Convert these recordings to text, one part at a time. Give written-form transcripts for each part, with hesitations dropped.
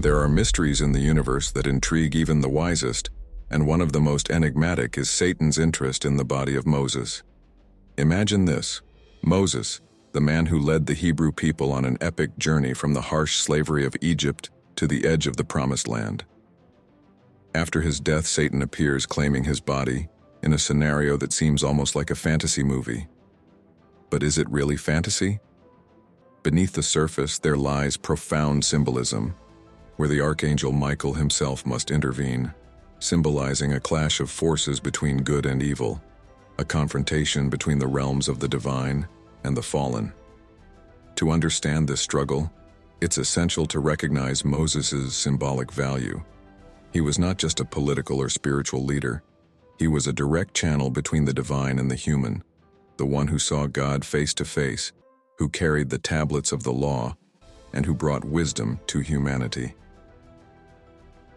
There are mysteries in the universe that intrigue even the wisest, and one of the most enigmatic is Satan's interest in the body of Moses. Imagine this: Moses, the man who led the Hebrew people on an epic journey from the harsh slavery of Egypt to the edge of the Promised Land. After his death, Satan appears claiming his body in a scenario that seems almost like a fantasy movie. But is it really fantasy? Beneath the surface, there lies profound symbolism, where the archangel Michael himself must intervene, symbolizing a clash of forces between good and evil, a confrontation between the realms of the divine and the fallen. To understand this struggle, it's essential to recognize Moses' symbolic value. He was not just a political or spiritual leader. He was a direct channel between the divine and the human, the one who saw God face to face, who carried the tablets of the law, and who brought wisdom to humanity.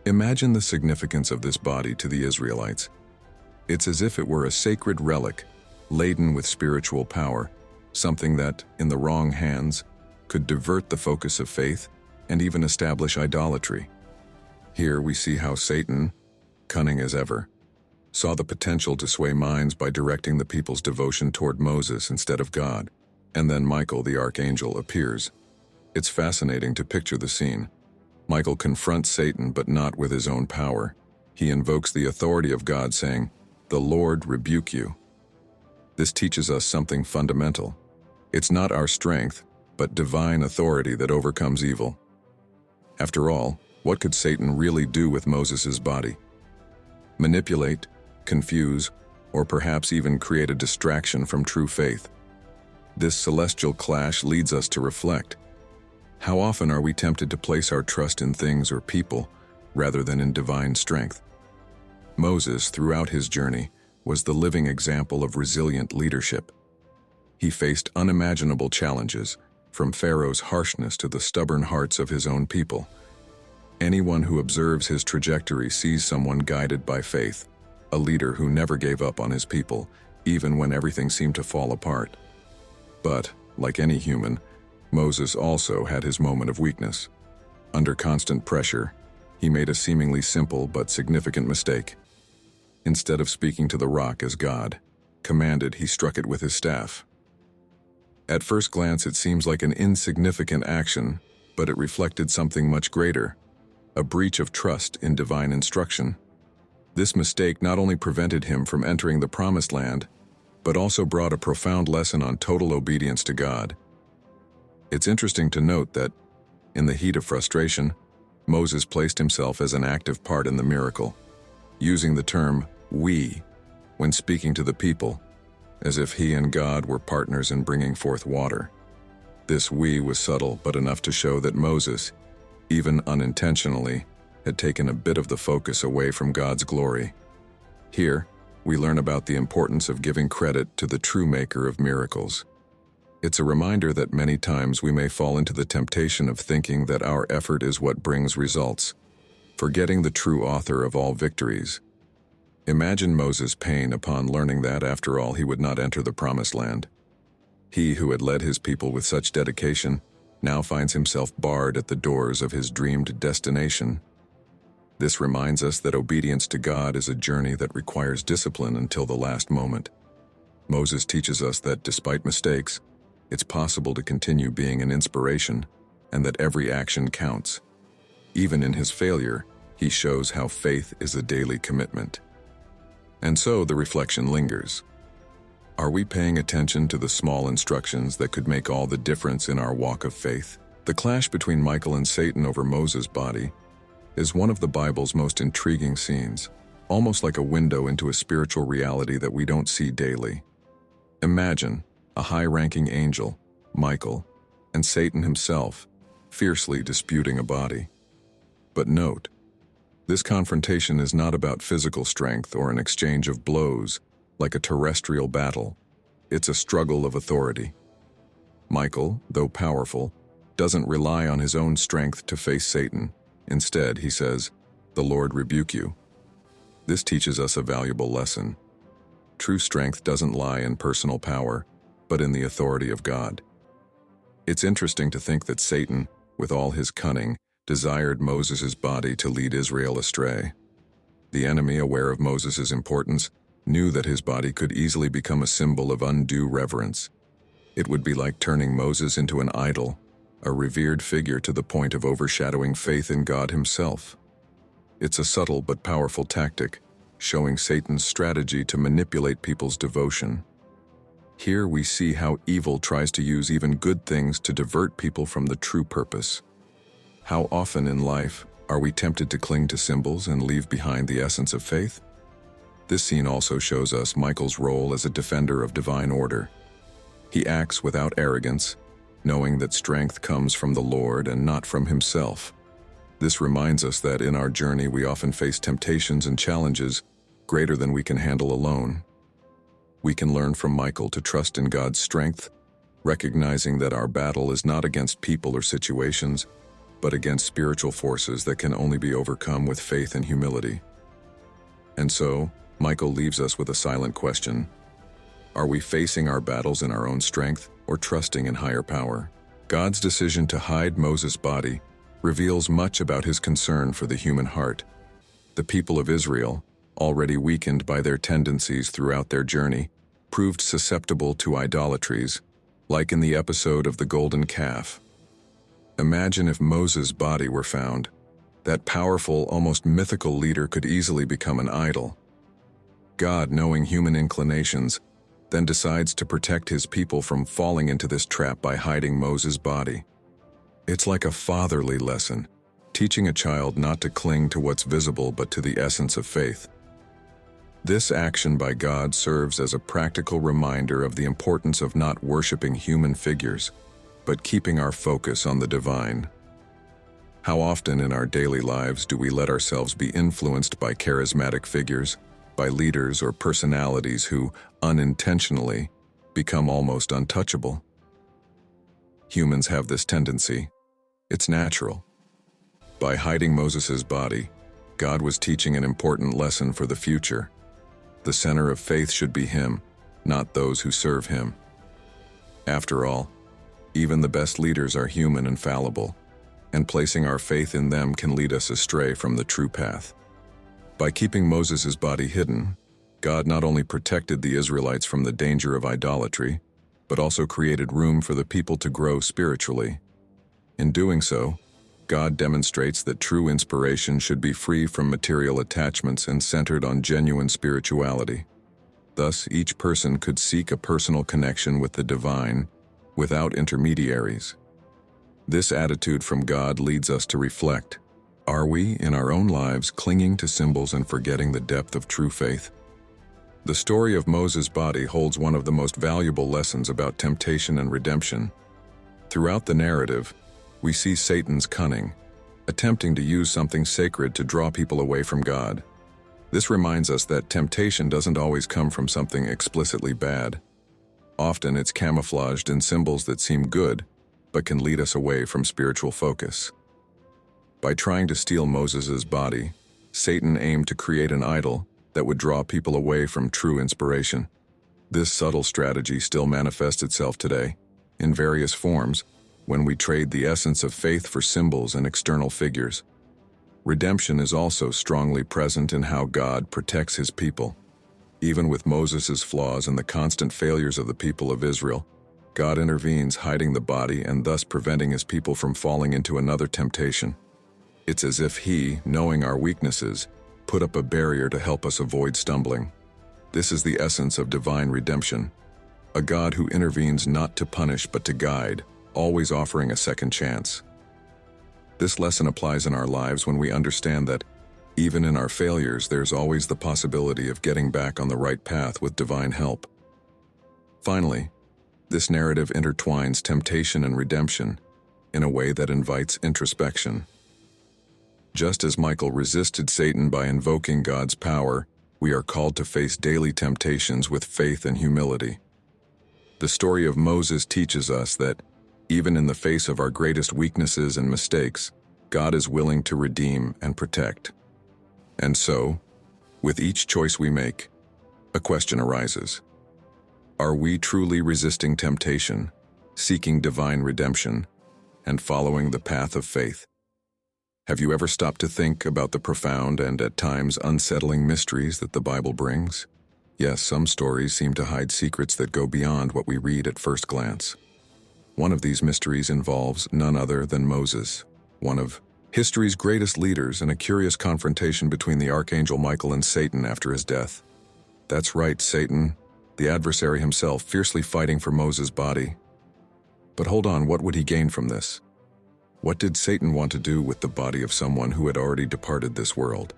Imagine the significance of this body to the Israelites. It's as if it were a sacred relic, laden with spiritual power, something that, in the wrong hands, could divert the focus of faith and even establish idolatry. Here we see how Satan, cunning as ever, saw the potential to sway minds by directing the people's devotion toward Moses instead of God, and then Michael the archangel appears. It's fascinating to picture the scene. Michael confronts Satan, but not with his own power. He invokes the authority of God, saying, "The Lord rebuke you." This teaches us something fundamental. It's not our strength, but divine authority that overcomes evil. After all, what could Satan really do with Moses' body? Manipulate, confuse, or perhaps even create a distraction from true faith. This celestial clash leads us to reflect. How often are we tempted to place our trust in things or people rather than in divine strength? Moses, throughout his journey, was the living example of resilient leadership. He faced unimaginable challenges, from Pharaoh's harshness to the stubborn hearts of his own people. Anyone who observes his trajectory sees someone guided by faith, a leader who never gave up on his people, even when everything seemed to fall apart. But, like any human, Moses also had his moment of weakness. Under constant pressure, he made a seemingly simple but significant mistake. Instead of speaking to the rock as God commanded, he struck it with his staff. At first glance, it seems like an insignificant action, but it reflected something much greater, a breach of trust in divine instruction. This mistake not only prevented him from entering the Promised Land, but also brought a profound lesson on total obedience to God. It's interesting to note that, in the heat of frustration, Moses placed himself as an active part in the miracle, using the term "we" when speaking to the people, as if he and God were partners in bringing forth water. This "we" was subtle, but enough to show that Moses, even unintentionally, had taken a bit of the focus away from God's glory. Here, we learn about the importance of giving credit to the true maker of miracles. It's a reminder that many times we may fall into the temptation of thinking that our effort is what brings results, forgetting the true author of all victories. Imagine Moses' pain upon learning that, after all, he would not enter the Promised Land. He who had led his people with such dedication now finds himself barred at the doors of his dreamed destination. This reminds us that obedience to God is a journey that requires discipline until the last moment. Moses teaches us that despite mistakes, it's possible to continue being an inspiration, and that every action counts. Even in his failure, he shows how faith is a daily commitment. And so the reflection lingers. Are we paying attention to the small instructions that could make all the difference in our walk of faith? The clash between Michael and Satan over Moses' body is one of the Bible's most intriguing scenes, almost like a window into a spiritual reality that we don't see daily. Imagine a high-ranking angel, Michael, and Satan himself, fiercely disputing a body. But note, this confrontation is not about physical strength or an exchange of blows like a terrestrial battle. It's a struggle of authority. Michael, though powerful, doesn't rely on his own strength to face Satan. Instead, he says, "The Lord rebuke you." This teaches us a valuable lesson. True strength doesn't lie in personal power, but in the authority of God. It's interesting to think that Satan, with all his cunning, desired Moses' body to lead Israel astray. The enemy, aware of Moses' importance, knew that his body could easily become a symbol of undue reverence. It would be like turning Moses into an idol, a revered figure to the point of overshadowing faith in God himself. It's a subtle but powerful tactic, showing Satan's strategy to manipulate people's devotion. Here we see how evil tries to use even good things to divert people from the true purpose. How often in life are we tempted to cling to symbols and leave behind the essence of faith? This scene also shows us Michael's role as a defender of divine order. He acts without arrogance, knowing that strength comes from the Lord and not from himself. This reminds us that in our journey we often face temptations and challenges greater than we can handle alone. We can learn from Michael to trust in God's strength, recognizing that our battle is not against people or situations, but against spiritual forces that can only be overcome with faith and humility. And so, Michael leaves us with a silent question. Are we facing our battles in our own strength or trusting in higher power? God's decision to hide Moses' body reveals much about his concern for the human heart. The people of Israel, already weakened by their tendencies throughout their journey, proved susceptible to idolatries, like in the episode of the golden calf. Imagine if Moses' body were found. That powerful, almost mythical leader could easily become an idol. God, knowing human inclinations, then decides to protect his people from falling into this trap by hiding Moses' body. It's like a fatherly lesson, teaching a child not to cling to what's visible but to the essence of faith. This action by God serves as a practical reminder of the importance of not worshiping human figures, but keeping our focus on the divine. How often in our daily lives do we let ourselves be influenced by charismatic figures, by leaders or personalities who, unintentionally, become almost untouchable? Humans have this tendency. It's natural. By hiding Moses' body, God was teaching an important lesson for the future. The center of faith should be him, not those who serve him. After all, even the best leaders are human and fallible, and placing our faith in them can lead us astray from the true path. By keeping Moses' body hidden, God not only protected the Israelites from the danger of idolatry, but also created room for the people to grow spiritually. In doing so, God demonstrates that true inspiration should be free from material attachments and centered on genuine spirituality. Thus, each person could seek a personal connection with the divine without intermediaries. This attitude from God leads us to reflect. Are we, in our own lives, clinging to symbols and forgetting the depth of true faith? The story of Moses' body holds one of the most valuable lessons about temptation and redemption. Throughout the narrative, we see Satan's cunning, attempting to use something sacred to draw people away from God. This reminds us that temptation doesn't always come from something explicitly bad. Often it's camouflaged in symbols that seem good, but can lead us away from spiritual focus. By trying to steal Moses' body, Satan aimed to create an idol that would draw people away from true inspiration. This subtle strategy still manifests itself today, in various forms, when we trade the essence of faith for symbols and external figures. Redemption is also strongly present in how God protects his people. Even with Moses' flaws and the constant failures of the people of Israel, God intervenes, hiding the body and thus preventing his people from falling into another temptation. It's as if he, knowing our weaknesses, put up a barrier to help us avoid stumbling. This is the essence of divine redemption, a God who intervenes not to punish but to guide, always offering a second chance. This lesson applies in our lives when we understand that, even in our failures, there's always the possibility of getting back on the right path with divine help. Finally, this narrative intertwines temptation and redemption in a way that invites introspection. Just as Michael resisted Satan by invoking God's power, we are called to face daily temptations with faith and humility. The story of Moses teaches us that, even in the face of our greatest weaknesses and mistakes, God is willing to redeem and protect. And so, with each choice we make, a question arises. Are we truly resisting temptation, seeking divine redemption, and following the path of faith? Have you ever stopped to think about the profound and at times unsettling mysteries that the Bible brings? Yes, some stories seem to hide secrets that go beyond what we read at first glance. One of these mysteries involves none other than Moses, one of history's greatest leaders, and a curious confrontation between the archangel Michael and Satan after his death. That's right, Satan, the adversary himself, fiercely fighting for Moses' body. But hold on, what would he gain from this? What did Satan want to do with the body of someone who had already departed this world?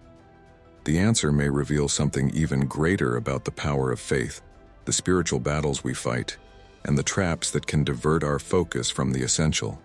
The answer may reveal something even greater about the power of faith, the spiritual battles we fight, and the traps that can divert our focus from the essential.